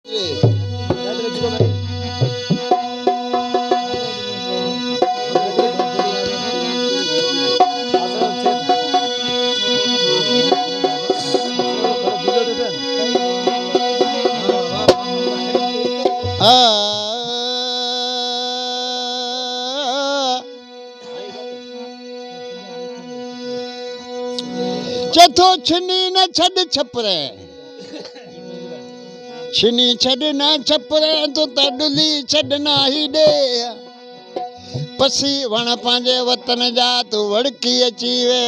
चथो छिनी न छड़ छपरे छिनी छड़ना छपरे तो तडली छड़ना ही दे पसी वण पांजे वतन जा तू वड़की अची वे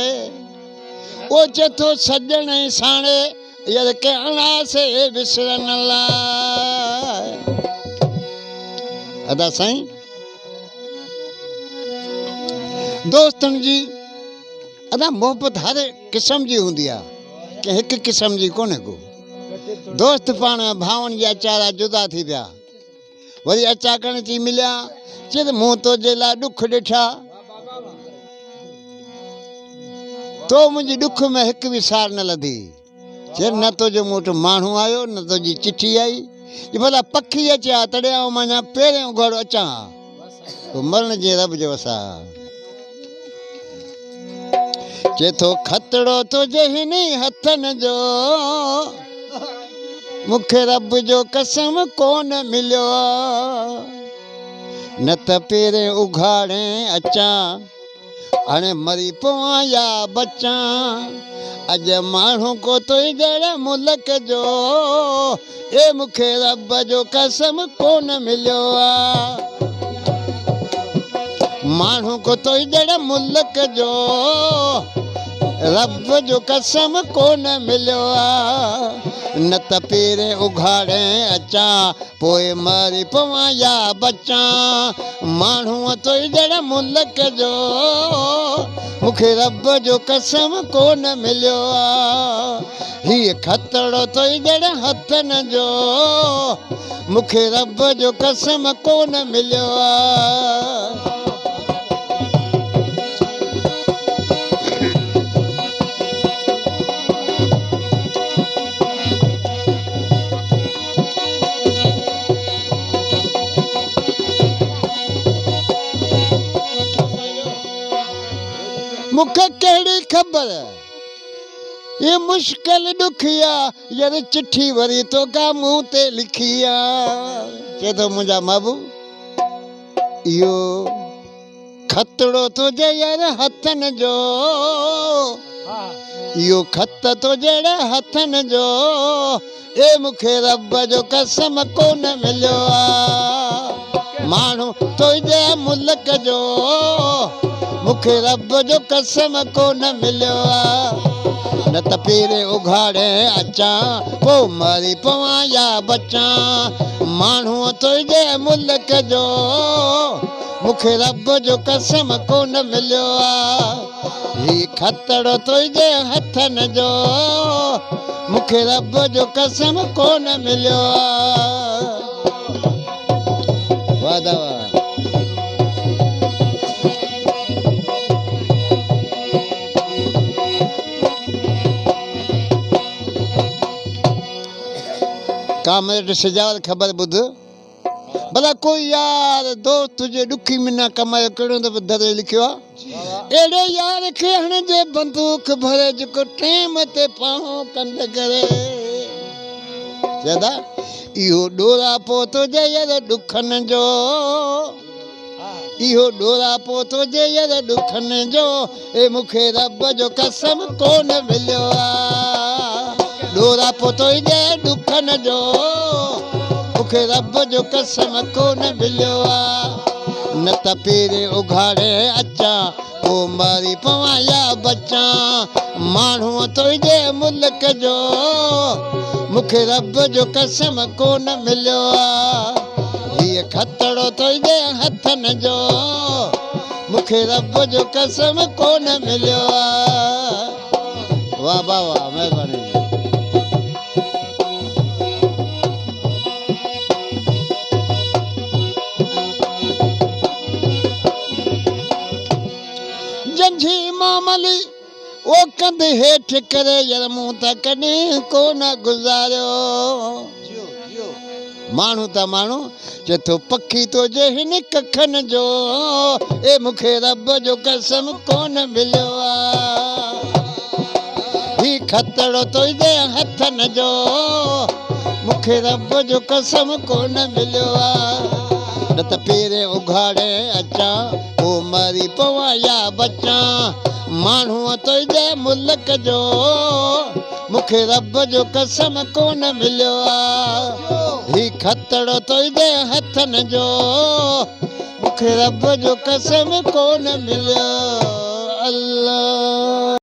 ओ चथो सजण साणे यार कहना से विसरन ला अदा साईं दोस्तन जी अदा मोहब्बत हर किस्म जी हुंदी आ के एक किस्म जी कोने को दोस्त पाण भावन जा चारा जुदा थी पिया वरी अचा कण ची मिलिया चिर मूं तो जे ला दुख ॾिठा तो मुंहिंजी दुख में हिकु बि सार न लधी चिर न तो जो मूं वटि माण्हू आयो न तो जी चिठी आई भला पखी अचा तॾहिं आऊं मां पहिरियों घोड़ो अचां मरण जे रब जो वसा चेथो खतड़ो तुझे हिनी हथन जो मुखे रब जो कसम कोन मिलियो न त पेरे उघाड़े अचा हाणे मरी पवां या बचा अज माण्हू को तो जड़ मुल्क जो ए मुखे रब जो कसम कोन मिलियो माण्हू को तो जड़ मुल्क जो रब जो कसम कोन मिलियो न त पेरे उघाड़े अचा पोइ मरी पवां या बचा माण्हू तो जड़ मुल्क जो मुखे रब जो कसम कोन मिलियो ही खतड़ो तो जड़ हथन जो मुखे रब जो कसम कोन मिलियो मुखे केड़ी खबर ये मुश्किल दुखिया यार चिट्ठी वरी तो का मुंह ते लिखिया चे तो मुंजा महबूब यो खतड़ो तुझे यार हथन जो यो खत तो जड़े हथन जो ए मुखे रब जो कसम कोन मिलियो माण्हू तुझे मुल्क जो मुखे रब जो कसम कोन मिलियो न त पेरे उघाड़े अचा पो मरी पवां या बचा माण्हू तुझे मुल्क जो मुखे रब जो कसम कोन मिलियो ही खतड़ो तुझे हथन जो मुखे रब जो कसम कोन मिलियो वाह वाह कामरेड सजावल खबर बुध भला कोई यार दोस्त तुझे दुखी मिना कमायो कड़ो तो दरे लिखियो एड़े यार खे हण जे बंदूक भरे जो टेम ते पाहो कंद करे ज्यादा इहो डोरा पो तो जे यार दुखन जो इहो डोरा पो तो जे यार दुखन जो ए मुखे रब जो कसम कोन मिलियो डोरा पोतो जे दुखन जो मुखे रब जो कसम कोन मिलियो न त पेरे उघाड़े अचा पो मरी पवां या बचा माण्हू तुझे मुल्क जो मुखे रब जो कसम कोन मिलियो हीअ खतड़ो तुझे हथन जो मुखे रब जो कसम कोन मिलियो वाह वाह वाह महिरबानी जंझी मामली ओ कंध हेठ करे यार मूं त कॾहिं कोन गुज़ारियो माण्हू त माण्हू चए थो पखी तो जे हिन कखनि जो ए मूंखे रब जो कसम कोन मिलियो आहे ही खतड़ो तुंहिंजे हथनि जो मूंखे रब जो कसम कोन मिलियो आहे न त पेरे उघाड़े अचां पोइ मरी पवां या बचां माण्हूअ तुंहिंजे मुल्क जो मूंखे रब जो कसम कोन मिलियो आहे ही खतड़ो तुंहिंजे हथनि जो मूंखे रब जो कसम कोन मिलियो अल्लाह।